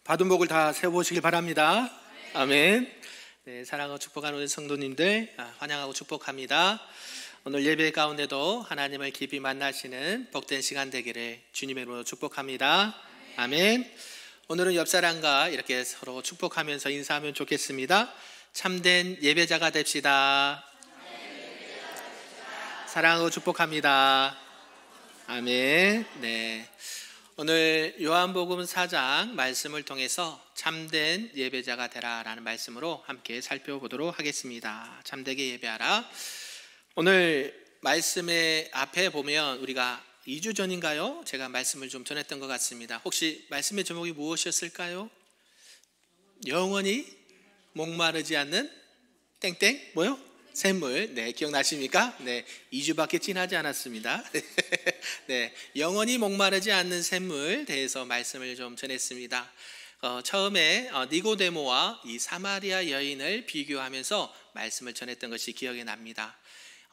받은 복을 다 세워보시길 바랍니다. 아멘. 네, 사랑하고 축복하는 우리 성도님들 환영하고 축복합니다. 오늘 예배 가운데도 하나님을 깊이 만나시는 복된 시간 되기를 주님의 이름으로 축복합니다. 아멘. 오늘은 옆 사람과 이렇게 서로 축복하면서 인사하면 좋겠습니다. 참된 예배자가 됩시다. 사랑하고 축복합니다. 아멘. 네. 오늘 요한복음 4장 말씀을 통해서 참된 예배자가 되라라는 말씀으로 함께 살펴보도록 하겠습니다. 참되게 예배하라. 오늘 말씀의 앞에 보면 우리가 2주 전인가요? 제가 말씀을 좀 전했던 것 같습니다. 혹시 말씀의 제목이 무엇이었을까요? 영원히 목마르지 않는 땡땡 뭐요? 샘물. 네, 기억나십니까? 네, 2주밖에 지나지 않았습니다. 네, 영원히 목마르지 않는 샘물 대해서 말씀을 좀 전했습니다. 처음에 니고데모와 이 사마리아 여인을 비교하면서 말씀을 전했던 것이 기억이 납니다.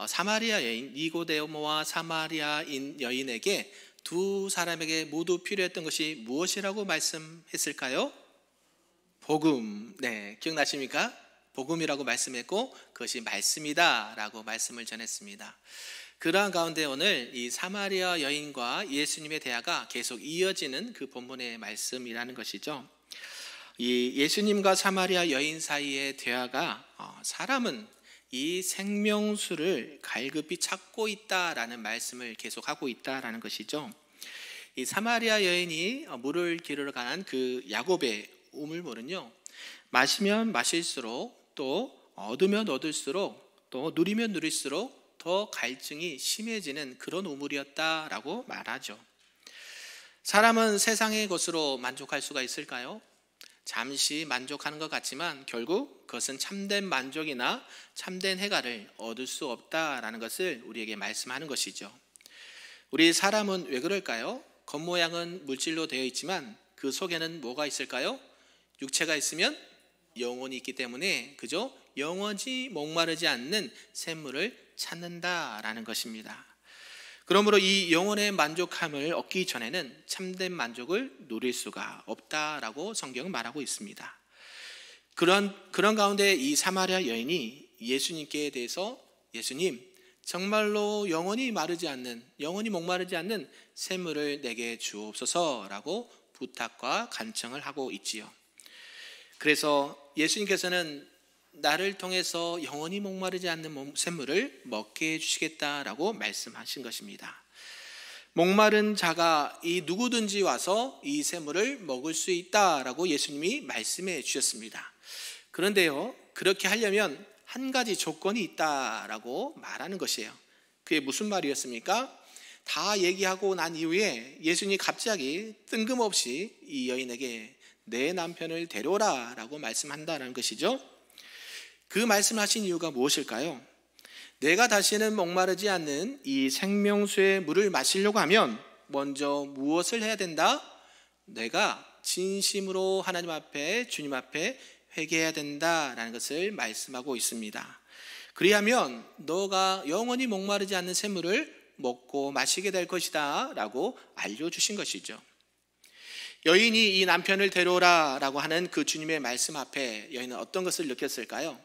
사마리아 여인, 니고데모와 사마리아 여인에게 두 사람에게 모두 필요했던 것이 무엇이라고 말씀했을까요? 복음. 네, 기억나십니까? 복음이라고 말씀했고 그것이 말씀이다 라고 말씀을 전했습니다. 그러한 가운데 오늘 이 사마리아 여인과 예수님의 대화가 계속 이어지는 그 본문의 말씀이라는 것이죠. 이 예수님과 사마리아 여인 사이의 대화가 사람은 이 생명수를 갈급히 찾고 있다라는 말씀을 계속하고 있다라는 것이죠. 이 사마리아 여인이 물을 기르러 간 그 야곱의 우물물은요, 마시면 마실수록 또 얻으면 얻을수록 또 누리면 누릴수록 더 갈증이 심해지는 그런 우물이었다라고 말하죠. 사람은 세상의 것으로 만족할 수가 있을까요? 잠시 만족하는 것 같지만 결국 그것은 참된 만족이나 참된 해가를 얻을 수 없다라는 것을 우리에게 말씀하는 것이죠. 우리 사람은 왜 그럴까요? 겉모양은 물질로 되어 있지만 그 속에는 뭐가 있을까요? 육체가 있으면 영혼이 있기 때문에 그죠? 영원히 목마르지 않는 샘물을 찾는다라는 것입니다. 그러므로 이 영혼의 만족함을 얻기 전에는 참된 만족을 누릴 수가 없다라고 성경은 말하고 있습니다. 그런 가운데 이 사마리아 여인이 예수님께 대해서 예수님, 정말로 영원히 목마르지 않는 샘물을 내게 주옵소서라고 부탁과 간청을 하고 있지요. 그래서 예수님께서는 나를 통해서 영원히 목마르지 않는 샘물을 먹게 해주시겠다라고 말씀하신 것입니다. 목마른 자가 이 누구든지 와서 이 샘물을 먹을 수 있다라고 예수님이 말씀해 주셨습니다. 그런데요, 그렇게 하려면 한 가지 조건이 있다라고 말하는 것이에요. 그게 무슨 말이었습니까? 다 얘기하고 난 이후에 예수님이 갑자기 뜬금없이 이 여인에게 내 남편을 데려오라 라고 말씀한다는 것이죠. 그 말씀하신 이유가 무엇일까요? 내가 다시는 목마르지 않는 이 생명수의 물을 마시려고 하면 먼저 무엇을 해야 된다? 내가 진심으로 하나님 앞에, 주님 앞에 회개해야 된다라는 것을 말씀하고 있습니다. 그리하면 너가 영원히 목마르지 않는 샘물을 먹고 마시게 될 것이다 라고 알려주신 것이죠. 여인이 이 남편을 데려오라 라고 하는 그 주님의 말씀 앞에 여인은 어떤 것을 느꼈을까요?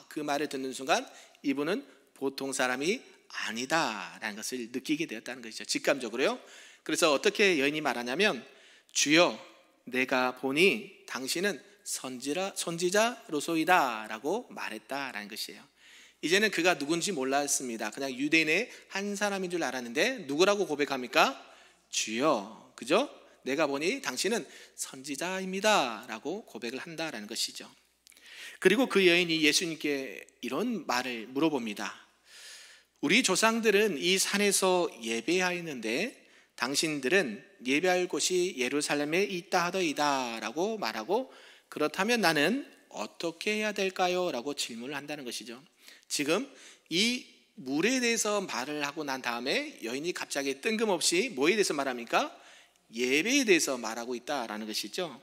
그 말을 듣는 순간 이분은 보통 사람이 아니다 라는 것을 느끼게 되었다는 것이죠. 직감적으로요. 그래서 어떻게 여인이 말하냐면, 주여, 내가 보니 당신은 선지자로소이다 라고 말했다라는 것이에요. 이제는 그가 누군지 몰랐습니다. 그냥 유대인의 한 사람인 줄 알았는데 누구라고 고백합니까? 주여, 그죠? 내가 보니 당신은 선지자입니다 라고 고백을 한다라는 것이죠. 그리고 그 여인이 예수님께 이런 말을 물어봅니다. 우리 조상들은 이 산에서 예배하였는데 당신들은 예배할 곳이 예루살렘에 있다 하더이다 라고 말하고, 그렇다면 나는 어떻게 해야 될까요? 라고 질문을 한다는 것이죠. 지금 이 물에 대해서 말을 하고 난 다음에 여인이 갑자기 뜬금없이 뭐에 대해서 말합니까? 예배에 대해서 말하고 있다라는 것이죠.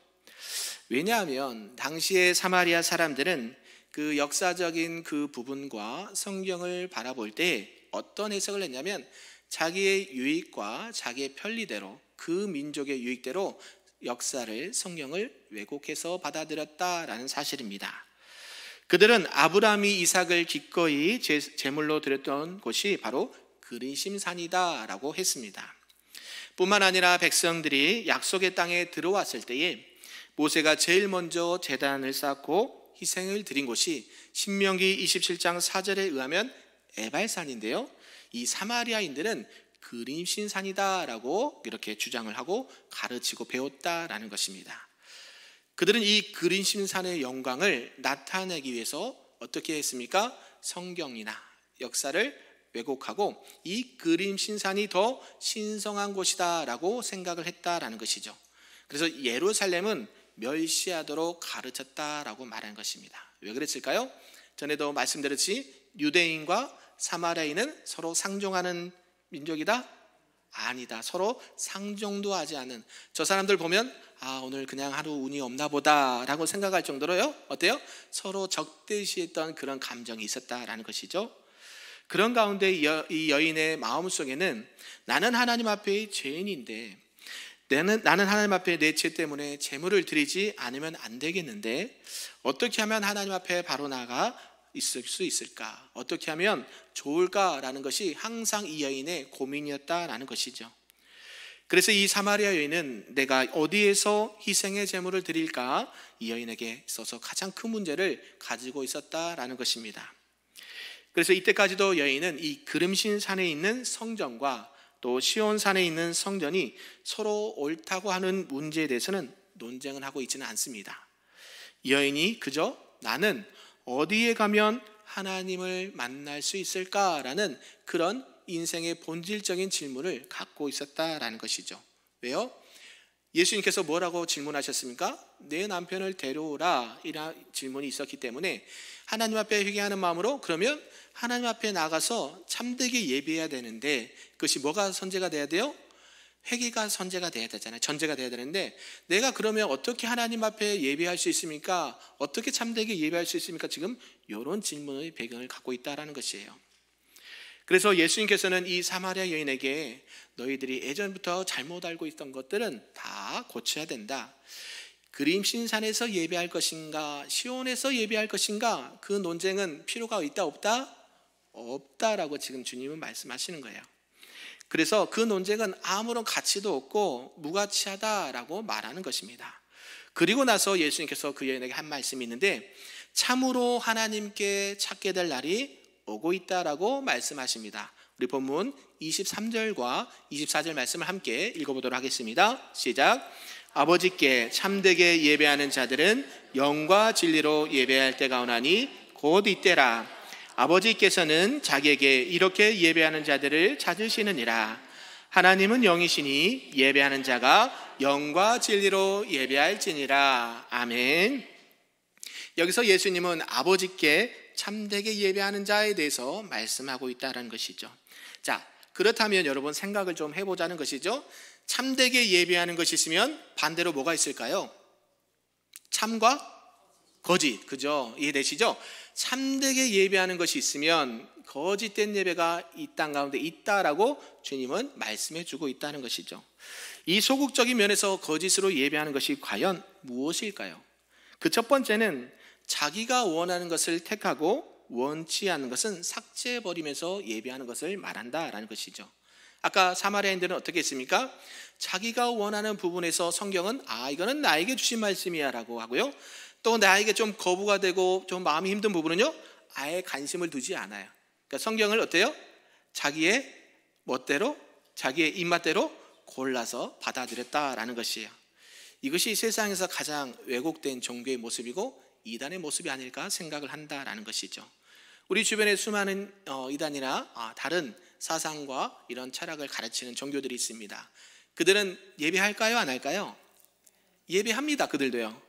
왜냐하면 당시의 사마리아 사람들은 그 역사적인 그 부분과 성경을 바라볼 때 어떤 해석을 했냐면 자기의 유익과 자기의 편리대로 그 민족의 유익대로 역사를, 성경을 왜곡해서 받아들였다라는 사실입니다. 그들은 아브라함이 이삭을 기꺼이 제물로 드렸던 곳이 바로 그리심산이다라고 했습니다. 뿐만 아니라 백성들이 약속의 땅에 들어왔을 때에 모세가 제일 먼저 제단을 쌓고 희생을 드린 곳이 신명기 27장 4절에 의하면 에발산인데요, 이 사마리아인들은 그림신산이다라고 이렇게 주장을 하고 가르치고 배웠다라는 것입니다. 그들은 이 그림신산의 영광을 나타내기 위해서 어떻게 했습니까? 성경이나 역사를 왜곡하고 이 그림신산이 더 신성한 곳이다라고 생각을 했다라는 것이죠. 그래서 예루살렘은 멸시하도록 가르쳤다라고 말한 것입니다. 왜 그랬을까요? 전에도 말씀드렸지, 유대인과 사마리아인은 서로 상종하는 민족이다? 아니다. 서로 상종도 하지 않은, 저 사람들 보면 오늘 그냥 하루 운이 없나 보다 라고 생각할 정도로요, 어때요? 서로 적대시했던 그런 감정이 있었다라는 것이죠. 그런 가운데 이 여인의 마음속에는 나는 하나님 앞에 죄인인데, 나는 하나님 앞에 내 죄 때문에 제물을 드리지 않으면 안 되겠는데 어떻게 하면 하나님 앞에 바로 나가 있을 수 있을까? 어떻게 하면 좋을까라는 것이 항상 이 여인의 고민이었다라는 것이죠. 그래서 이 사마리아 여인은 내가 어디에서 희생의 제물을 드릴까? 이 여인에게 있어서 가장 큰 문제를 가지고 있었다라는 것입니다. 그래서 이때까지도 여인은 이 그림신산에 있는 성전과 또 시온산에 있는 성전이 서로 옳다고 하는 문제에 대해서는 논쟁을 하고 있지는 않습니다. 이 여인이 그저 나는 어디에 가면 하나님을 만날 수 있을까라는 그런 인생의 본질적인 질문을 갖고 있었다라는 것이죠. 왜요? 예수님께서 뭐라고 질문하셨습니까? 내 남편을 데려오라, 이런 질문이 있었기 때문에 하나님 앞에 회개하는 마음으로 그러면 하나님 앞에 나가서 참되게 예배해야 되는데 그것이 뭐가 선제가 돼야 돼요? 회개가 선제가 돼야 되잖아요. 전제가 돼야 되는데 내가 그러면 어떻게 하나님 앞에 예배할 수 있습니까? 어떻게 참되게 예배할 수 있습니까? 지금 이런 질문의 배경을 갖고 있다는 것이에요. 그래서 예수님께서는 이 사마리아 여인에게 너희들이 예전부터 잘못 알고 있던 것들은 다 고쳐야 된다. 그림신산에서 예배할 것인가 시온에서 예배할 것인가, 그 논쟁은 필요가 있다 없다? 없다라고 지금 주님은 말씀하시는 거예요. 그래서 그 논쟁은 아무런 가치도 없고 무가치하다라고 말하는 것입니다. 그리고 나서 예수님께서 그 여인에게 한 말씀이 있는데 참으로 하나님께 찾게 될 날이 오고 있다라고 말씀하십니다. 우리 본문 23절과 24절 말씀을 함께 읽어보도록 하겠습니다. 시작. 아버지께 참되게 예배하는 자들은 영과 진리로 예배할 때가 오나니 곧 이때라. 아버지께서는 자기에게 이렇게 예배하는 자들을 찾으시느니라. 하나님은 영이시니 예배하는 자가 영과 진리로 예배할지니라. 아멘. 여기서 예수님은 아버지께 참되게 예배하는 자에 대해서 말씀하고 있다는 것이죠. 자, 그렇다면 여러분 생각을 좀 해보자는 것이죠. 참되게 예배하는 것이 있으면 반대로 뭐가 있을까요? 참과 거짓, 그죠? 이해되시죠? 참되게 예배하는 것이 있으면 거짓된 예배가 이 땅 가운데 있다라고 주님은 말씀해 주고 있다는 것이죠. 이 소극적인 면에서 거짓으로 예배하는 것이 과연 무엇일까요? 그 첫 번째는 자기가 원하는 것을 택하고 원치 않는 것은 삭제해버리면서 예배하는 것을 말한다라는 것이죠. 아까 사마리아인들은 어떻게 했습니까? 자기가 원하는 부분에서 성경은 이거는 나에게 주신 말씀이야 라고 하고요, 또 나에게 좀 거부가 되고 좀 마음이 힘든 부분은요 아예 관심을 두지 않아요. 그러니까 성경을 어때요? 자기의 멋대로 자기의 입맛대로 골라서 받아들였다라는 것이에요. 이것이 세상에서 가장 왜곡된 종교의 모습이고 이단의 모습이 아닐까 생각을 한다라는 것이죠. 우리 주변에 수많은 이단이나 다른 사상과 이런 철학을 가르치는 종교들이 있습니다. 그들은 예배할까요? 안 할까요? 예배합니다. 그들도요.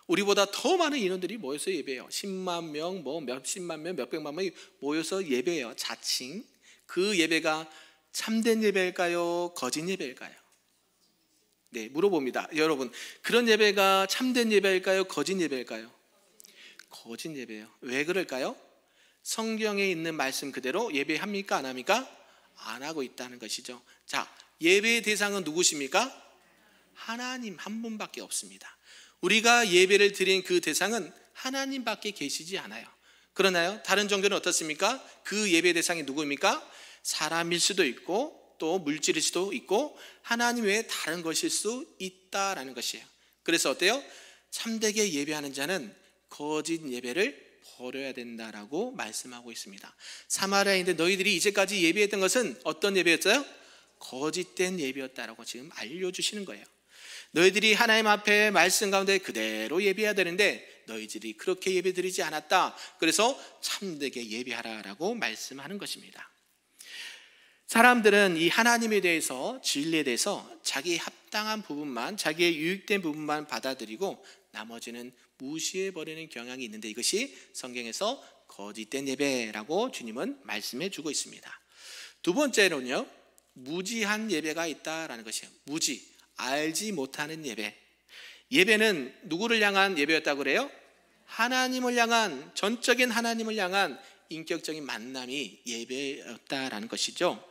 우리보다 더 많은 인원들이 모여서 예배해요. 10만 명, 몇십만 명, 몇백만 명이 모여서 예배해요. 자칭. 그 예배가 참된 예배일까요? 거짓 예배일까요? 네, 물어봅니다. 여러분, 그런 예배가 참된 예배일까요? 거짓 예배일까요? 거짓 예배예요. 왜 그럴까요? 성경에 있는 말씀 그대로 예배합니까? 안 합니까? 안 하고 있다는 것이죠. 자, 예배의 대상은 누구십니까? 하나님 한 분밖에 없습니다. 우리가 예배를 드린 그 대상은 하나님밖에 계시지 않아요. 그러나요? 다른 종교는 어떻습니까? 그 예배 대상이 누구입니까? 사람일 수도 있고 또 물질일 수도 있고 하나님 외에 다른 것일 수 있다라는 것이에요. 그래서 어때요? 참되게 예배하는 자는 거짓 예배를 버려야 된다라고 말씀하고 있습니다. 사마리아인데 너희들이 이제까지 예배했던 것은 어떤 예배였어요? 거짓된 예배였다라고 지금 알려주시는 거예요. 너희들이 하나님 앞에 말씀 가운데 그대로 예배해야 되는데 너희들이 그렇게 예배드리지 않았다. 그래서 참되게 예배하라라고 말씀하는 것입니다. 사람들은 이 하나님에 대해서, 진리에 대해서 자기의 합당한 부분만, 자기의 유익된 부분만 받아들이고 나머지는 무시해버리는 경향이 있는데 이것이 성경에서 거짓된 예배라고 주님은 말씀해 주고 있습니다. 두 번째로는요, 무지한 예배가 있다라는 것이에요. 무지, 알지 못하는 예배. 예배는 누구를 향한 예배였다고 그래요? 하나님을 향한, 전적인 하나님을 향한 인격적인 만남이 예배였다라는 것이죠.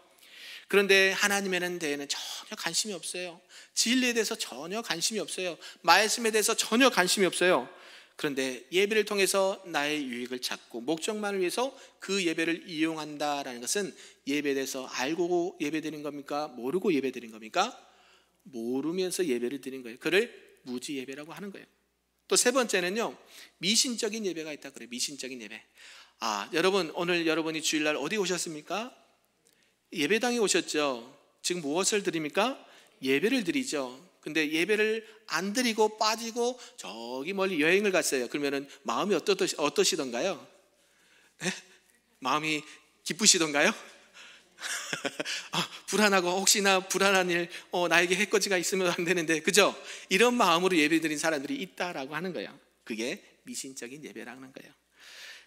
그런데 하나님에는 대해는 전혀 관심이 없어요. 진리에 대해서 전혀 관심이 없어요. 말씀에 대해서 전혀 관심이 없어요. 그런데 예배를 통해서 나의 유익을 찾고 목적만을 위해서 그 예배를 이용한다라는 것은 예배에 대해서 알고 예배드린 겁니까? 모르고 예배드린 겁니까? 모르면서 예배를 드린 거예요. 그를 무지 예배라고 하는 거예요. 또 세 번째는요, 미신적인 예배가 있다 그래요. 미신적인 예배. 여러분, 오늘 여러분이 주일날 어디 오셨습니까? 예배당에 오셨죠. 지금 무엇을 드립니까? 예배를 드리죠. 근데 예배를 안 드리고 빠지고 저기 멀리 여행을 갔어요. 그러면은 마음이 어떠시던가요? 네? 마음이 기쁘시던가요? 불안하고 혹시나 불안한 일 나에게 해코지가 있으면 안 되는데, 그죠? 이런 마음으로 예배드린 사람들이 있다라고 하는 거예요. 그게 미신적인 예배라는 거예요.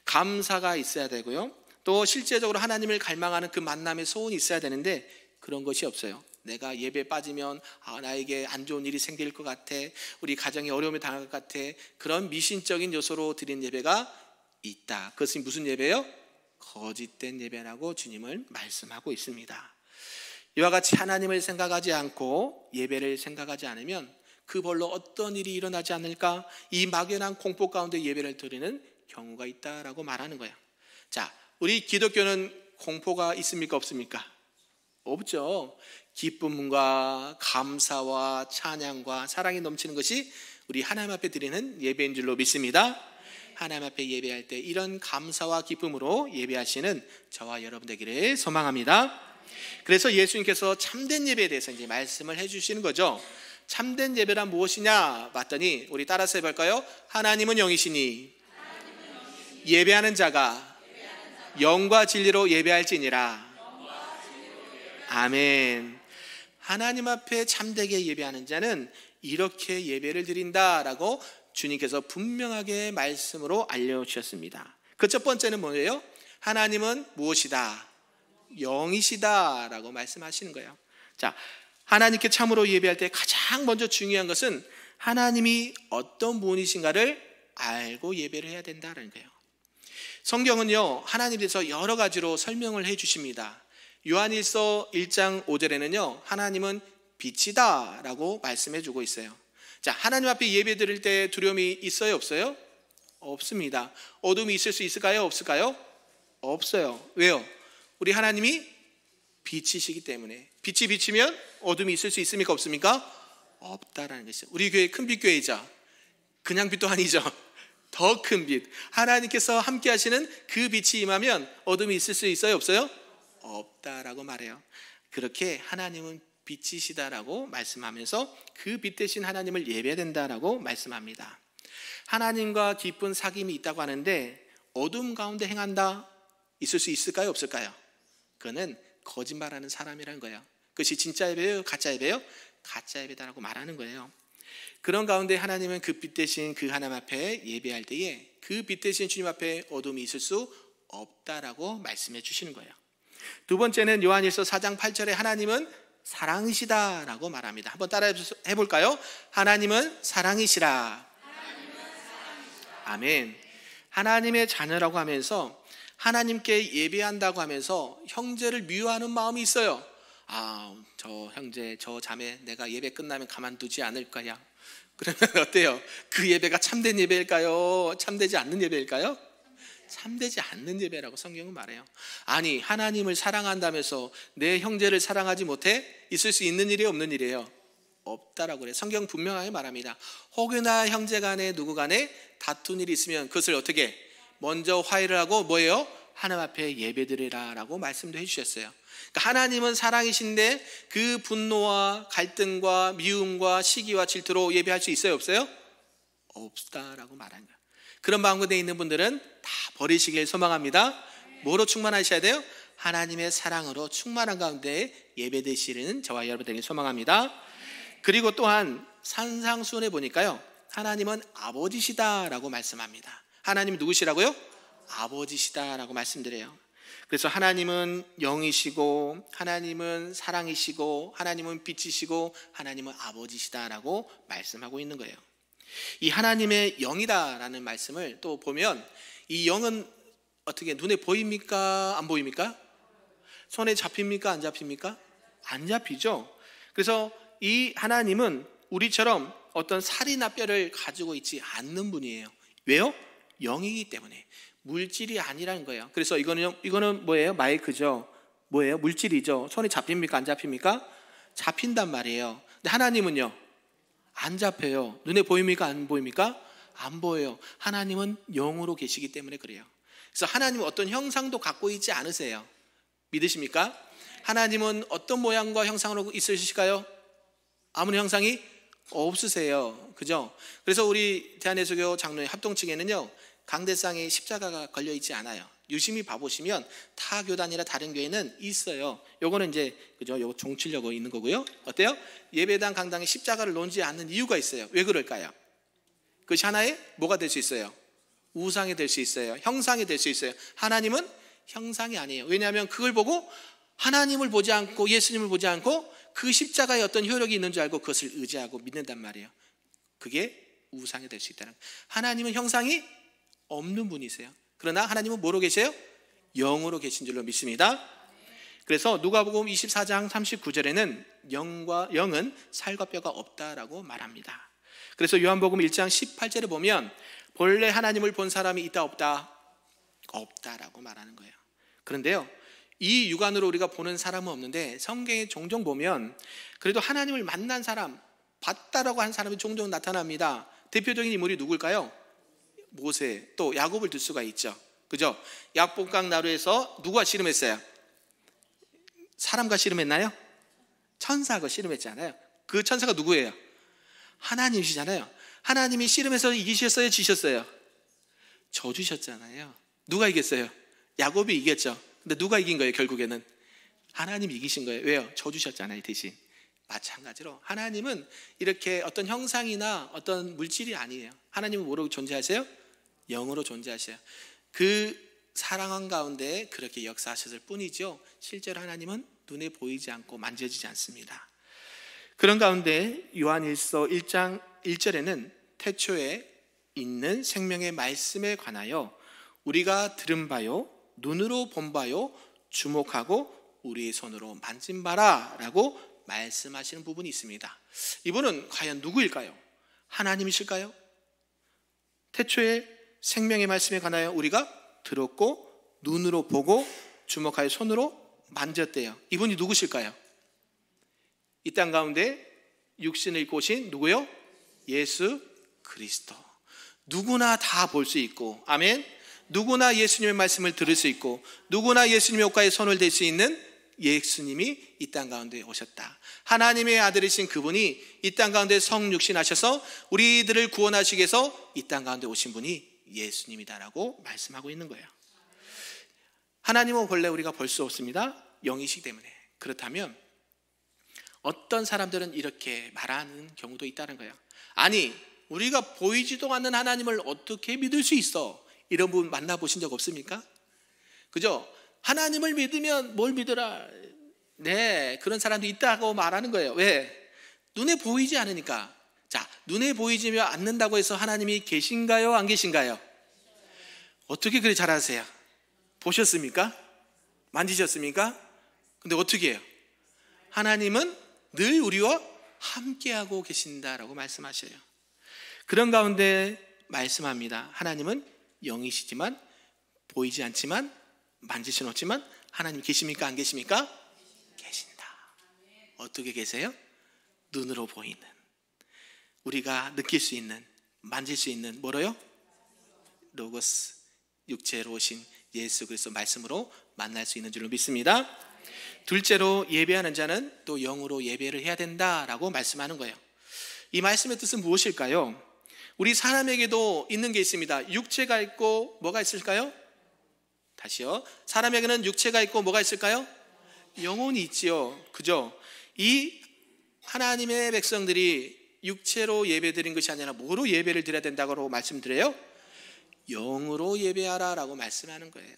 감사가 있어야 되고요, 또 실제적으로 하나님을 갈망하는 그 만남의 소원이 있어야 되는데 그런 것이 없어요. 내가 예배에 빠지면 나에게 안 좋은 일이 생길 것 같아, 우리 가정에 어려움을 당할 것 같아, 그런 미신적인 요소로 드린 예배가 있다. 그것은 무슨 예배예요? 거짓된 예배라고 주님을 말씀하고 있습니다. 이와 같이 하나님을 생각하지 않고 예배를 생각하지 않으면 그 벌로 어떤 일이 일어나지 않을까, 이 막연한 공포 가운데 예배를 드리는 경우가 있다라고 말하는 거예요. 자, 우리 기독교는 공포가 있습니까? 없습니까? 없죠. 기쁨과 감사와 찬양과 사랑이 넘치는 것이 우리 하나님 앞에 드리는 예배인 줄로 믿습니다. 하나님 앞에 예배할 때 이런 감사와 기쁨으로 예배하시는 저와 여러분 되기를 소망합니다. 그래서 예수님께서 참된 예배에 대해서 이제 말씀을 해주시는 거죠. 참된 예배란 무엇이냐 봤더니 우리 따라서 해볼까요? 하나님은 영이시니 예배하는 자가 영과 진리로 예배할지니라. 아멘. 하나님 앞에 참되게 예배하는 자는 이렇게 예배를 드린다라고 주님께서 분명하게 말씀으로 알려주셨습니다. 그 첫 번째는 뭐예요? 하나님은 무엇이다? 영이시다 라고 말씀하시는 거예요. 자, 하나님께 참으로 예배할 때 가장 먼저 중요한 것은 하나님이 어떤 분이신가를 알고 예배를 해야 된다는 거예요. 성경은요, 하나님에 대해서 여러 가지로 설명을 해 주십니다. 요한일서 1장 5절에는요, 하나님은 빛이다 라고 말씀해 주고 있어요. 자, 하나님 앞에 예배 드릴 때 두려움이 있어요? 없어요? 없습니다. 어둠이 있을 수 있을까요? 없을까요? 없어요. 왜요? 우리 하나님이 빛이시기 때문에. 빛이 비치면 어둠이 있을 수 있습니까? 없습니까? 없다라는 것이죠. 우리 교회 큰 빛 교회이죠. 그냥 빛도 아니죠. 더 큰 빛. 하나님께서 함께 하시는 그 빛이 임하면 어둠이 있을 수 있어요? 없어요? 없다라고 말해요. 그렇게 하나님은 빛이시다라고 말씀하면서 그 빛 대신 하나님을 예배해야 된다라고 말씀합니다. 하나님과 깊은 사귐이 있다고 하는데 어둠 가운데 행한다? 있을 수 있을까요? 없을까요? 그거는 거짓말하는 사람이라는 거예요. 그것이 진짜 예배예요? 가짜 예배예요? 가짜 예배다라고 말하는 거예요. 그런 가운데 하나님은 그 빛 대신 그 하나님 앞에 예배할 때에 그 빛 대신 주님 앞에 어둠이 있을 수 없다라고 말씀해 주시는 거예요. 두 번째는 요한일서 4장 8절에 하나님은 사랑이시다라고 말합니다. 한번 따라 해볼까요? 하나님은 사랑이시라. 아멘. 하나님의 자녀라고 하면서 하나님께 예배한다고 하면서 형제를 미워하는 마음이 있어요. 저 형제, 저 자매 내가 예배 끝나면 가만두지 않을 거야. 그러면 어때요? 그 예배가 참된 예배일까요? 참되지 않는 예배일까요? 참되지 않는 예배라고 성경은 말해요. 아니, 하나님을 사랑한다면서 내 형제를 사랑하지 못해? 있을 수 있는 일이 없는 일이에요. 없다라고 그래요. 성경 분명하게 말합니다. 혹여나 형제 간에 누구 간에 다툰 일이 있으면 그것을 어떻게? 먼저 화해를 하고 뭐예요? 하나님 앞에 예배드리라 라고 말씀도 해주셨어요. 그러니까 하나님은 사랑이신데 그 분노와 갈등과 미움과 시기와 질투로 예배할 수 있어요? 없어요? 없다라고 말하는 거예요. 그런 마음 가운데 있는 분들은 다 버리시길 소망합니다. 뭐로 충만하셔야 돼요? 하나님의 사랑으로 충만한 가운데 예배드리시는 저와 여러분들에게 소망합니다. 그리고 또한 산상수훈에 보니까요, 하나님은 아버지시다라고 말씀합니다. 하나님이 누구시라고요? 아버지시다라고 말씀드려요. 그래서 하나님은 영이시고 하나님은 사랑이시고 하나님은 빛이시고 하나님은 아버지시다라고 말씀하고 있는 거예요. 이 하나님의 영이다라는 말씀을 또 보면 이 영은 어떻게 눈에 보입니까? 안 보입니까? 손에 잡힙니까? 안 잡힙니까? 안 잡히죠. 그래서 이 하나님은 우리처럼 어떤 살이나 뼈를 가지고 있지 않는 분이에요. 왜요? 영이기 때문에. 물질이 아니라는 거예요. 그래서 이거는 뭐예요? 마이크죠. 뭐예요? 물질이죠. 손에 잡힙니까? 안 잡힙니까? 잡힌단 말이에요. 근데 하나님은요? 안 잡혀요. 눈에 보입니까? 안 보입니까? 안 보여요. 하나님은 영으로 계시기 때문에 그래요. 그래서 하나님은 어떤 형상도 갖고 있지 않으세요. 믿으십니까? 하나님은 어떤 모양과 형상으로 있으실까요? 아무런 형상이 없으세요. 그죠? 그래서 우리 대한예수교 장로회 합동측에는요, 강대상에 십자가가 걸려 있지 않아요. 유심히 봐보시면 타 교단이나 다른 교회는 있어요. 요거는 이제 그죠? 요거 종치려고 있는 거고요. 어때요? 예배당 강당에 십자가를 놓지 않는 이유가 있어요. 왜 그럴까요? 그것이 하나의 뭐가 될 수 있어요? 우상이 될 수 있어요. 형상이 될 수 있어요. 하나님은 형상이 아니에요. 왜냐하면 그걸 보고 하나님을 보지 않고 예수님을 보지 않고 그 십자가에 어떤 효력이 있는 줄 알고 그것을 의지하고 믿는단 말이에요. 그게 우상이 될 수 있다는 거예요. 하나님은 형상이 없는 분이세요. 그러나 하나님은 뭐로 계세요? 영으로 계신 줄로 믿습니다. 그래서 누가복음 24장 39절에는 영은 살과 뼈가 없다라고 말합니다. 그래서 요한복음 1장 18절에 보면 본래 하나님을 본 사람이 있다 없다? 없다라고 말하는 거예요. 그런데요, 이 육안으로 우리가 보는 사람은 없는데 성경에 종종 보면 그래도 하나님을 만난 사람, 봤다라고 한 사람이 종종 나타납니다. 대표적인 인물이 누굴까요? 모세, 또 야곱을 들 수가 있죠. 그죠? 약복강 나루에서 누가 씨름했어요? 사람과 씨름했나요? 천사가 씨름했잖아요. 그 천사가 누구예요? 하나님이시잖아요. 하나님이 씨름해서 이기셨어요? 지셨어요? 져주셨잖아요. 누가 이겼어요? 야곱이 이겼죠. 근데 누가 이긴 거예요? 결국에는 하나님이 이기신 거예요. 왜요? 져주셨잖아요, 대신. 마찬가지로 하나님은 이렇게 어떤 형상이나 어떤 물질이 아니에요. 하나님은 뭐로 존재하세요? 영으로 존재하세요. 그 사랑한 가운데 그렇게 역사하셨을 뿐이죠, 실제로 하나님은 눈에 보이지 않고 만져지지 않습니다. 그런 가운데 요한일서 1장 1절에는 태초에 있는 생명의 말씀에 관하여 우리가 들은 바요, 눈으로 본 바요, 주목하고 우리의 손으로 만진 바라 라고 말씀하시는 부분이 있습니다. 이분은 과연 누구일까요? 하나님이실까요? 태초에 생명의 말씀에 관하여 우리가 들었고 눈으로 보고 주목하여 손으로 만졌대요. 이분이 누구실까요? 이 땅 가운데 육신을 입고 오신 누구요? 예수 그리스도. 누구나 다 볼 수 있고, 아멘. 누구나 예수님의 말씀을 들을 수 있고, 누구나 예수님의 옷가에 손을 댈 수 있는 예수님이 이 땅 가운데 오셨다. 하나님의 아들이신 그분이 이 땅 가운데 성육신하셔서 우리들을 구원하시기 위해서 이 땅 가운데 오신 분이 예수님이다라고 말씀하고 있는 거예요. 하나님은 본래 우리가 볼 수 없습니다. 영이시기 때문에. 그렇다면 어떤 사람들은 이렇게 말하는 경우도 있다는 거예요. 아니, 우리가 보이지도 않는 하나님을 어떻게 믿을 수 있어? 이런 분 만나보신 적 없습니까? 그죠? 하나님을 믿으면 뭘 믿으라? 네, 그런 사람도 있다고 말하는 거예요. 왜? 눈에 보이지 않으니까. 자, 눈에 보이지 않는다고 해서 하나님이 계신가요? 안 계신가요? 어떻게 그리 잘 아세요? 보셨습니까? 만지셨습니까? 근데 어떻게 해요? 하나님은 늘 우리와 함께하고 계신다라고 말씀하셔요. 그런 가운데 말씀합니다. 하나님은 영이시지만 보이지 않지만 만질 수는 없지만 하나님 계십니까? 안 계십니까? 계신다. 어떻게 계세요? 눈으로 보이는, 우리가 느낄 수 있는, 만질 수 있는 뭐로요? 로고스, 육체로 오신 예수 그리스도 말씀으로 만날 수 있는 줄로 믿습니다. 둘째로 예배하는 자는 또 영으로 예배를 해야 된다라고 말씀하는 거예요. 이 말씀의 뜻은 무엇일까요? 우리 사람에게도 있는 게 있습니다. 육체가 있고 뭐가 있을까요? 다시요. 사람에게는 육체가 있고 뭐가 있을까요? 영혼이 있지요. 그죠? 이 하나님의 백성들이 육체로 예배 드린 것이 아니라 뭐로 예배를 드려야 된다고 말씀드려요? 영으로 예배하라 라고 말씀하는 거예요.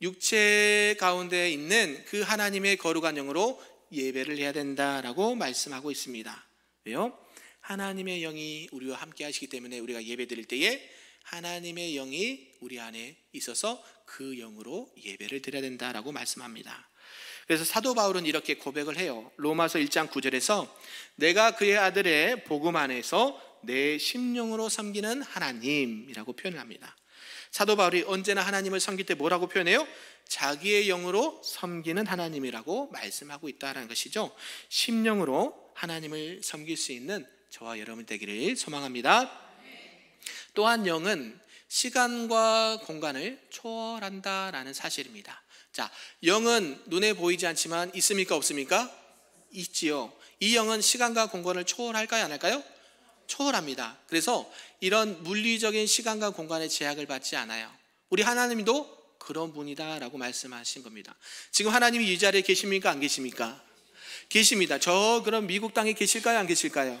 육체 가운데 있는 그 하나님의 거룩한 영으로 예배를 해야 된다라고 말씀하고 있습니다. 왜요? 하나님의 영이 우리와 함께 하시기 때문에 우리가 예배 드릴 때에 하나님의 영이 우리 안에 있어서 그 영으로 예배를 드려야 된다라고 말씀합니다. 그래서 사도 바울은 이렇게 고백을 해요. 로마서 1장 9절에서 내가 그의 아들의 복음 안에서 내 심령으로 섬기는 하나님이라고 표현을 합니다. 사도 바울이 언제나 하나님을 섬길 때 뭐라고 표현해요? 자기의 영으로 섬기는 하나님이라고 말씀하고 있다는 것이죠. 심령으로 하나님을 섬길 수 있는 저와 여러분 되기를 소망합니다. 또한 영은 시간과 공간을 초월한다라는 사실입니다. 자, 영은 눈에 보이지 않지만 있습니까? 없습니까? 있지요. 이 영은 시간과 공간을 초월할까요? 안 할까요? 초월합니다. 그래서 이런 물리적인 시간과 공간의 제약을 받지 않아요. 우리 하나님도 그런 분이다라고 말씀하신 겁니다. 지금 하나님이 이 자리에 계십니까? 안 계십니까? 계십니다. 저 그럼 미국 땅에 계실까요? 안 계실까요?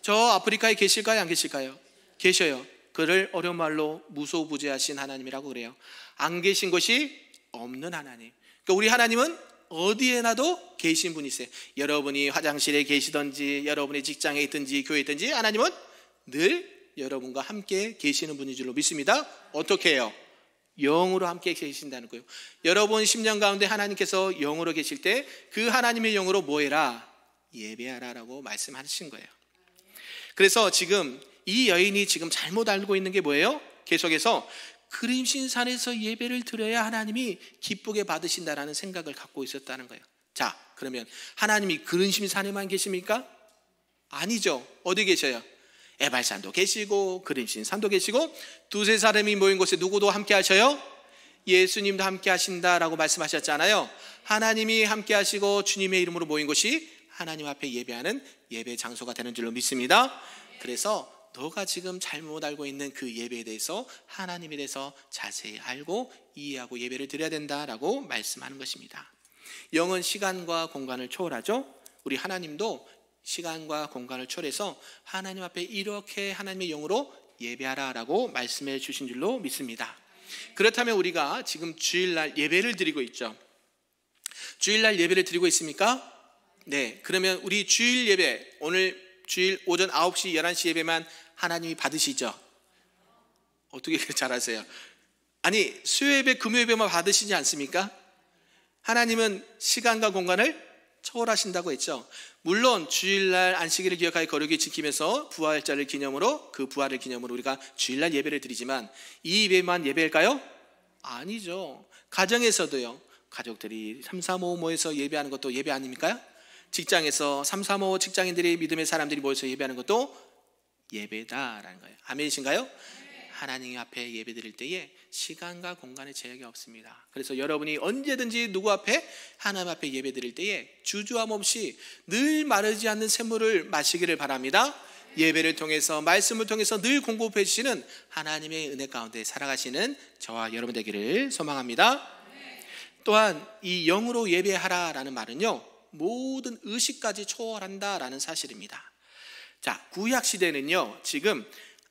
저 아프리카에 계실까요? 안 계실까요? 계셔요. 그를 어려운 말로 무소부재하신 하나님이라고 그래요. 안 계신 것이 없는 하나님. 그러니까 우리 하나님은 어디에 나도 계신 분이세요. 여러분이 화장실에 계시든지 여러분이 직장에 있든지 교회에 있든지 하나님은 늘 여러분과 함께 계시는 분인 줄로 믿습니다. 어떻게 해요? 영으로 함께 계신다는 거예요. 여러분 심령 가운데 하나님께서 영으로 계실 때 그 하나님의 영으로 뭐 해라? 예배하라 라고 말씀하신 거예요. 그래서 지금 이 여인이 지금 잘못 알고 있는 게 뭐예요? 계속해서 그림신산에서 예배를 드려야 하나님이 기쁘게 받으신다라는 생각을 갖고 있었다는 거예요. 자, 그러면 하나님이 그림신산에만 계십니까? 아니죠. 어디 계셔요? 에발산도 계시고 그림신산도 계시고 두세 사람이 모인 곳에 누구도 함께 하셔요? 예수님도 함께 하신다라고 말씀하셨잖아요. 하나님이 함께 하시고 주님의 이름으로 모인 곳이 하나님 앞에 예배하는 예배 장소가 되는 줄로 믿습니다. 그래서 너가 지금 잘못 알고 있는 그 예배에 대해서 하나님에 대해서 자세히 알고 이해하고 예배를 드려야 된다라고 말씀하는 것입니다. 영은 시간과 공간을 초월하죠. 우리 하나님도 시간과 공간을 초월해서 하나님 앞에 이렇게 하나님의 영으로 예배하라라고 말씀해 주신 줄로 믿습니다. 그렇다면 우리가 지금 주일날 예배를 드리고 있죠. 주일날 예배를 드리고 있습니까? 네. 그러면 우리 주일 예배, 오늘 주일 오전 9시, 11시 예배만 하나님이 받으시죠? 어떻게 잘하세요? 아니, 수요예배, 금요예배만 받으시지 않습니까? 하나님은 시간과 공간을 초월하신다고 했죠. 물론 주일날 안식일을 기억하여 거룩히 지키면서 부활절을 기념으로 그 부활을 기념으로 우리가 주일날 예배를 드리지만 이 예배만 예배일까요? 아니죠. 가정에서도요. 가족들이 3, 4, 5 모여서 예배하는 것도 예배 아닙니까? 직장에서 3, 4, 5 직장인들이 믿음의 사람들이 모여서 예배하는 것도 예배다라는 거예요. 아멘이신가요? 하나님 앞에 예배 드릴 때에 시간과 공간의 제약이 없습니다. 그래서 여러분이 언제든지 누구 앞에 하나님 앞에 예배 드릴 때에 주저함 없이 늘 마르지 않는 샘물을 마시기를 바랍니다. 예배를 통해서 말씀을 통해서 늘 공급해 주시는 하나님의 은혜 가운데 살아가시는 저와 여러분 되기를 소망합니다. 또한 이 영으로 예배하라라는 말은요, 모든 의식까지 초월한다라는 사실입니다. 자, 구약 시대는요, 지금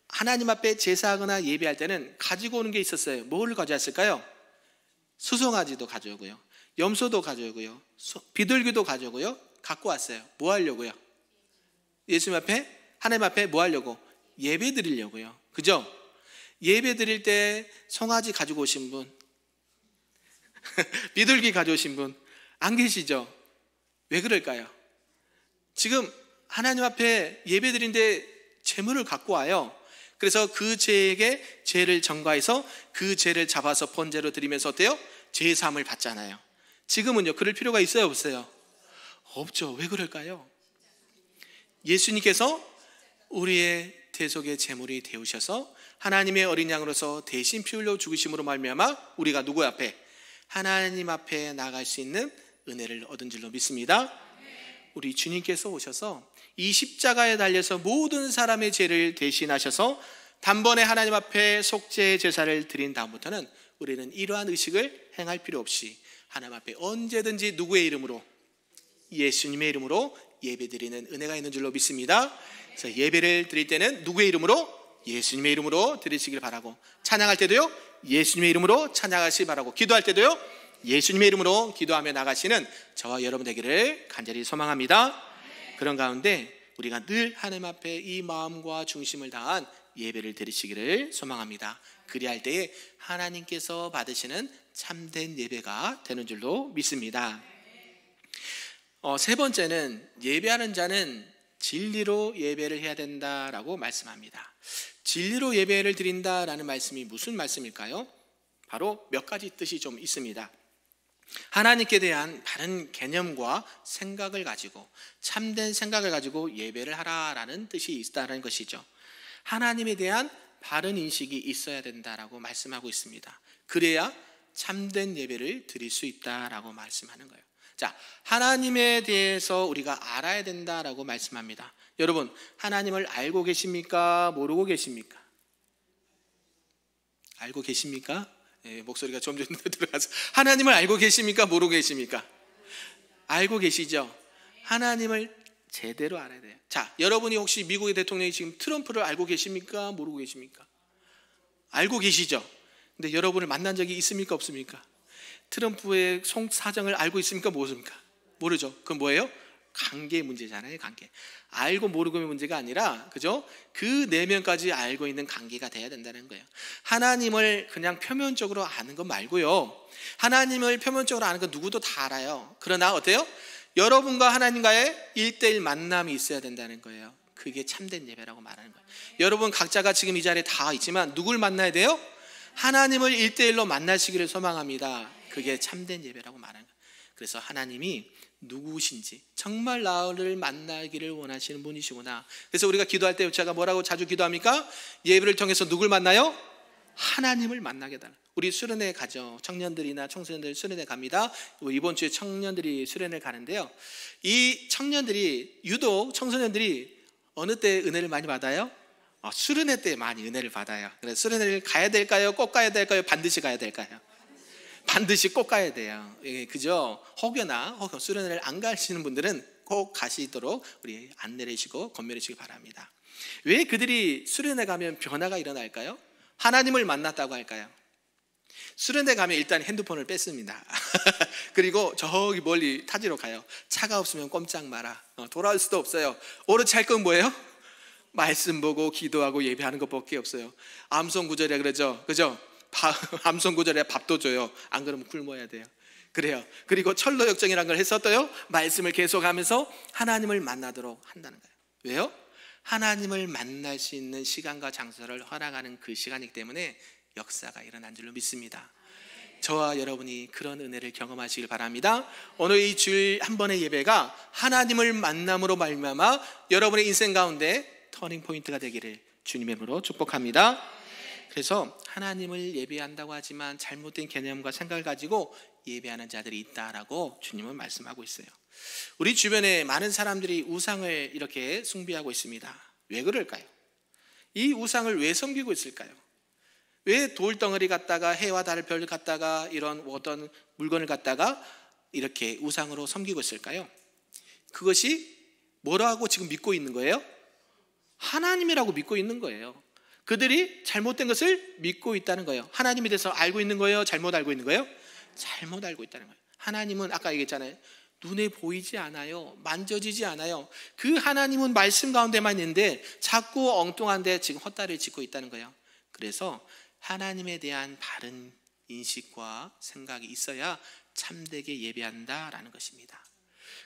하나님 앞에 제사하거나 예배할 때는 가지고 오는 게 있었어요. 뭘 가져왔을까요? 수송아지도 가져오고요, 염소도 가져오고요, 비둘기도 가져오고요. 갖고 왔어요. 뭐 하려고요? 예수님 앞에, 하나님 앞에 뭐 하려고? 예배 드리려고요. 그죠? 예배 드릴 때 송아지 가지고 오신 분, 비둘기 가져오신 분 안 계시죠? 왜 그럴까요? 지금 하나님 앞에 예배드린데 제물을 갖고 와요. 그래서 그 죄에게 죄를 전가해서 그 죄를 잡아서 번제로 드리면서 어때요? 제사함을 받잖아요. 지금은요, 그럴 필요가 있어요, 없어요? 없죠. 왜 그럴까요? 예수님께서 우리의 대속의 제물이 되우셔서 하나님의 어린 양으로서 대신 피 흘려 죽으심으로 말미암아 우리가 누구 앞에? 하나님 앞에 나갈 수 있는 은혜를 얻은 줄로 믿습니다. 우리 주님께서 오셔서 이 십자가에 달려서 모든 사람의 죄를 대신하셔서 단번에 하나님 앞에 속죄 제사를 드린 다음부터는 우리는 이러한 의식을 행할 필요 없이 하나님 앞에 언제든지 누구의 이름으로? 예수님의 이름으로 예배드리는 은혜가 있는 줄로 믿습니다. 그래서 예배를 드릴 때는 누구의 이름으로? 예수님의 이름으로 드리시길 바라고, 찬양할 때도요 예수님의 이름으로 찬양하시기 바라고, 기도할 때도요 예수님의 이름으로 기도하며 나가시는 저와 여러분 되기를 간절히 소망합니다. 그런 가운데 우리가 늘 하나님 앞에 이 마음과 중심을 다한 예배를 드리시기를 소망합니다. 그리할 때에 하나님께서 받으시는 참된 예배가 되는 줄로 믿습니다. 세 번째는 예배하는 자는 진리로 예배를 해야 된다라고 말씀합니다. 진리로 예배를 드린다라는 말씀이 무슨 말씀일까요? 바로 몇 가지 뜻이 좀 있습니다. 하나님께 대한 바른 개념과 생각을 가지고, 참된 생각을 가지고 예배를 하라라는 뜻이 있다는 것이죠. 하나님에 대한 바른 인식이 있어야 된다라고 말씀하고 있습니다. 그래야 참된 예배를 드릴 수 있다라고 말씀하는 거예요. 자, 하나님에 대해서 우리가 알아야 된다라고 말씀합니다. 여러분, 하나님을 알고 계십니까? 모르고 계십니까? 알고 계십니까? 네, 목소리가 점점 들어가서, 하나님을 알고 계십니까? 모르고 계십니까? 알고 계시죠? 하나님을 제대로 알아야 돼요. 자, 여러분이 혹시 미국의 대통령이 지금 트럼프를 알고 계십니까? 모르고 계십니까? 알고 계시죠? 근데 여러분을 만난 적이 있습니까? 없습니까? 트럼프의 속 사정을 알고 있습니까? 모릅니까? 모르죠. 그건 뭐예요? 관계의 문제잖아요. 관계. 알고 모르고의 문제가 아니라, 그죠? 그 내면까지 알고 있는 관계가 돼야 된다는 거예요. 하나님을 그냥 표면적으로 아는 것 말고요, 하나님을 표면적으로 아는 건 누구도 다 알아요. 그러나 어때요? 여러분과 하나님과의 1:1 만남이 있어야 된다는 거예요. 그게 참된 예배라고 말하는 거예요. 여러분 각자가 지금 이 자리에 다 있지만 누굴 만나야 돼요? 하나님을 1:1로 만나시기를 소망합니다. 그게 참된 예배라고 말하는 거예요. 그래서 하나님이 누구신지, 정말 나를 만나기를 원하시는 분이시구나. 그래서 우리가 기도할 때 제가 뭐라고 자주 기도합니까? 예배를 통해서 누굴 만나요? 하나님을 만나게 달라. 우리 수련회 가죠. 청년들이나 청소년들 수련회 갑니다. 이번 주에 청년들이 수련회 가는데요, 이 청년들이, 유독 청소년들이 어느 때 은혜를 많이 받아요? 수련회 때 많이 은혜를 받아요. 그래서 수련회를 가야 될까요? 꼭 가야 될까요? 반드시 가야 될까요? 반드시 꼭 가야 돼요. 그죠? 혹여나 수련회를 안 가시는 분들은 꼭 가시도록 우리 안내를 해주시고 권면해 주시기 바랍니다. 왜 그들이 수련회 가면 변화가 일어날까요? 하나님을 만났다고 할까요? 수련회 가면 일단 핸드폰을 뺐습니다. 그리고 저기 멀리 타지로 가요. 차가 없으면 꼼짝 마라. 돌아올 수도 없어요. 오로치 할 건 뭐예요? 말씀 보고 기도하고 예배하는 것밖에 없어요. 암송구절에 그러죠, 그죠? 암송구절에 밥도 줘요. 안 그러면 굶어야 돼요. 그래요. 그리고 철로역정이라는 걸 했었어요. 말씀을 계속하면서 하나님을 만나도록 한다는 거예요. 왜요? 하나님을 만날 수 있는 시간과 장소를 허락하는 그 시간이기 때문에 역사가 일어난 줄로 믿습니다. 저와 여러분이 그런 은혜를 경험하시길 바랍니다. 오늘 이 주일 한 번의 예배가 하나님을 만남으로 말미암아 여러분의 인생 가운데 터닝 포인트가 되기를 주님의 이름으로 축복합니다. 그래서 하나님을 예배한다고 하지만 잘못된 개념과 생각을 가지고 예배하는 자들이 있다라고 주님은 말씀하고 있어요. 우리 주변에 많은 사람들이 우상을 이렇게 숭배하고 있습니다. 왜 그럴까요? 이 우상을 왜 섬기고 있을까요? 왜 돌덩어리 갖다가 해와 달을 별 갖다가 이런 어떤 물건을 갖다가 이렇게 우상으로 섬기고 있을까요? 그것이 뭐라고 지금 믿고 있는 거예요? 하나님이라고 믿고 있는 거예요. 그들이 잘못된 것을 믿고 있다는 거예요. 하나님에 대해서 알고 있는 거예요? 잘못 알고 있는 거예요? 잘못 알고 있다는 거예요. 하나님은 아까 얘기했잖아요. 눈에 보이지 않아요. 만져지지 않아요. 그 하나님은 말씀 가운데만 있는데 자꾸 엉뚱한데 지금 헛다리를 짚고 있다는 거예요. 그래서 하나님에 대한 바른 인식과 생각이 있어야 참되게 예배한다라는 것입니다.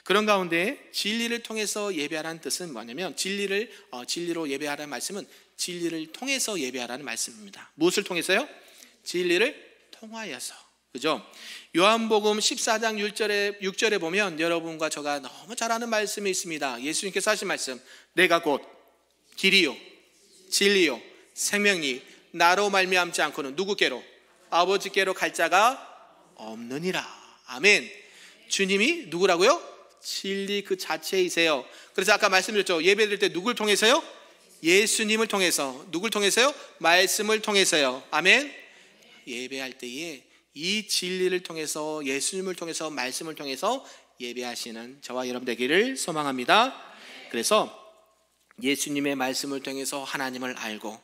그런 가운데 진리를 통해서 예배하라는 뜻은 뭐냐면 진리로 예배하라는 말씀은 진리를 통해서 예배하라는 말씀입니다. 무엇을 통해서요? 진리를 통하여서. 그죠? 요한복음 14장 6절에 보면 여러분과 저가 너무 잘 아는 말씀이 있습니다. 예수님께서 하신 말씀, 내가 곧 길이요 진리요 생명이 나로 말미암지 않고는 누구께로? 아버지께로 갈 자가 없느니라. 아멘. 주님이 누구라고요? 진리 그 자체이세요. 그래서 아까 말씀드렸죠. 예배드릴 때 누굴 통해서요? 예수님을 통해서. 누굴 통해서요? 말씀을 통해서요. 아멘. 예배할 때에 이 진리를 통해서, 예수님을 통해서, 말씀을 통해서 예배하시는 저와 여러분 되기를 소망합니다. 그래서 예수님의 말씀을 통해서 하나님을 알고,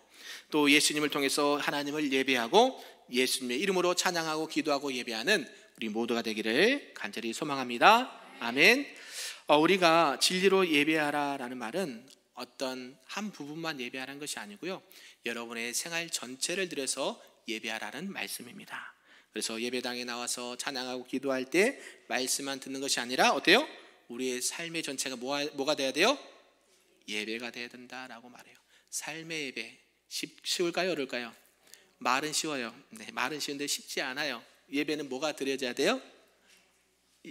또 예수님을 통해서 하나님을 예배하고, 예수님의 이름으로 찬양하고 기도하고 예배하는 우리 모두가 되기를 간절히 소망합니다. 아멘. 우리가 진리로 예배하라라는 말은 어떤 한 부분만 예배하라는 것이 아니고요, 여러분의 생활 전체를 들여서 예배하라는 말씀입니다. 그래서 예배당에 나와서 찬양하고 기도할 때 말씀만 듣는 것이 아니라 어때요? 우리의 삶의 전체가 뭐가 돼야 돼요? 예배가 돼야 된다라고 말해요. 삶의 예배. 쉬울까요? 어려울까요? 말은 쉬워요. 네, 말은 쉬운데 쉽지 않아요. 예배는 뭐가 드려져야 돼요?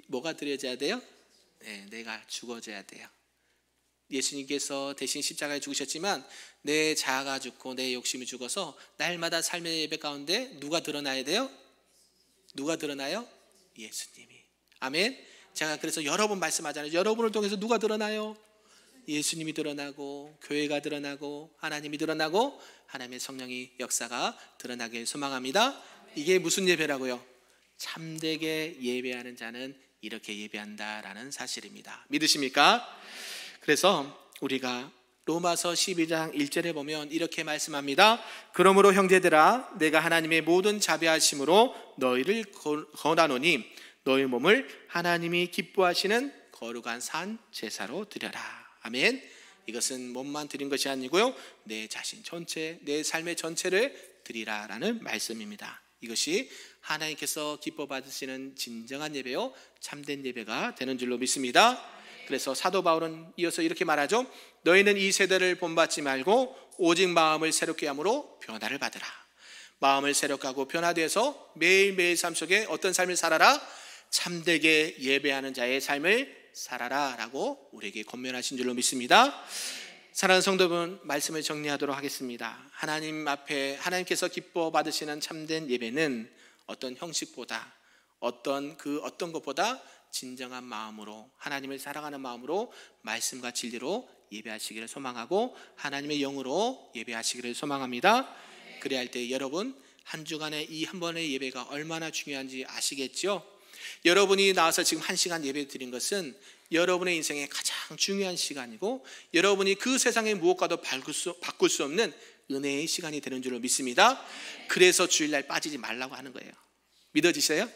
뭐가 드려져야 돼요? 네, 내가 죽어져야 돼요. 예수님께서 대신 십자가에 죽으셨지만 내 자아가 죽고 내 욕심이 죽어서 날마다 삶의 예배 가운데 누가 드러나야 돼요? 누가 드러나요? 예수님이. 아멘. 제가 그래서 여러 번 말씀하잖아요. 여러분을 통해서 누가 드러나요? 예수님이 드러나고, 교회가 드러나고, 하나님이 드러나고, 하나님의 성령이 역사가 드러나길 소망합니다. 이게 무슨 예배라고요? 참되게 예배하는 자는 이렇게 예배한다라는 사실입니다. 믿으십니까? 그래서 우리가 로마서 12장 1절에 보면 이렇게 말씀합니다. 그러므로 형제들아, 내가 하나님의 모든 자비하심으로 너희를 권하노니 너희 몸을 하나님이 기뻐하시는 거룩한 산 제사로 드려라. 아멘. 이것은 몸만 드린 것이 아니고요, 내 자신 전체, 내 삶의 전체를 드리라라는 말씀입니다. 이것이 하나님께서 기뻐 받으시는 진정한 예배요, 참된 예배가 되는 줄로 믿습니다. 그래서 사도 바울은 이어서 이렇게 말하죠. 너희는 이 세대를 본받지 말고 오직 마음을 새롭게 함으로 변화를 받으라. 마음을 새롭게 하고 변화돼서 매일매일 삶 속에 어떤 삶을 살아라? 참되게 예배하는 자의 삶을 살아라 라고 우리에게 권면하신 줄로 믿습니다. 사랑하는 성도분, 말씀을 정리하도록 하겠습니다. 하나님 앞에 하나님께서 기뻐 받으시는 참된 예배는 어떤 형식보다, 어떤 것보다 진정한 마음으로, 하나님을 사랑하는 마음으로 말씀과 진리로 예배하시기를 소망하고 하나님의 영으로 예배하시기를 소망합니다. 그래야 할 때 여러분 한 주간의 이 한 번의 예배가 얼마나 중요한지 아시겠죠? 여러분이 나와서 지금 1시간 예배 드린 것은 여러분의 인생의 가장 중요한 시간이고, 여러분이 그 세상의 무엇과도 바꿀 수 없는 은혜의 시간이 되는 줄로 믿습니다. 그래서 주일날 빠지지 말라고 하는 거예요. 믿어지세요?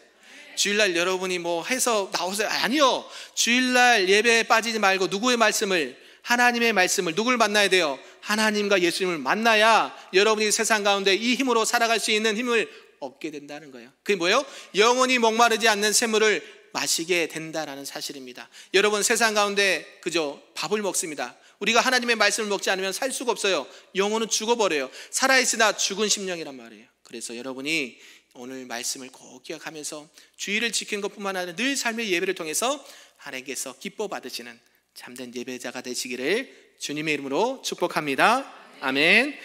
주일날 여러분이 뭐 해서 나오세요. 아니요. 주일날 예배에 빠지지 말고 누구의 말씀을, 하나님의 말씀을, 누굴 만나야 돼요? 하나님과 예수님을 만나야 여러분이 세상 가운데 이 힘으로 살아갈 수 있는 힘을 얻게 된다는 거예요. 그게 뭐예요? 영원히 목마르지 않는 샘물을 마시게 된다라는 사실입니다. 여러분 세상 가운데 그저 밥을 먹습니다. 우리가 하나님의 말씀을 먹지 않으면 살 수가 없어요. 영혼은 죽어버려요. 살아있으나 죽은 심령이란 말이에요. 그래서 여러분이 오늘 말씀을 꼭 기억하면서 주의를 지키는 것뿐만 아니라 늘 삶의 예배를 통해서 하나님께서 기뻐 받으시는 참된 예배자가 되시기를 주님의 이름으로 축복합니다. 아멘.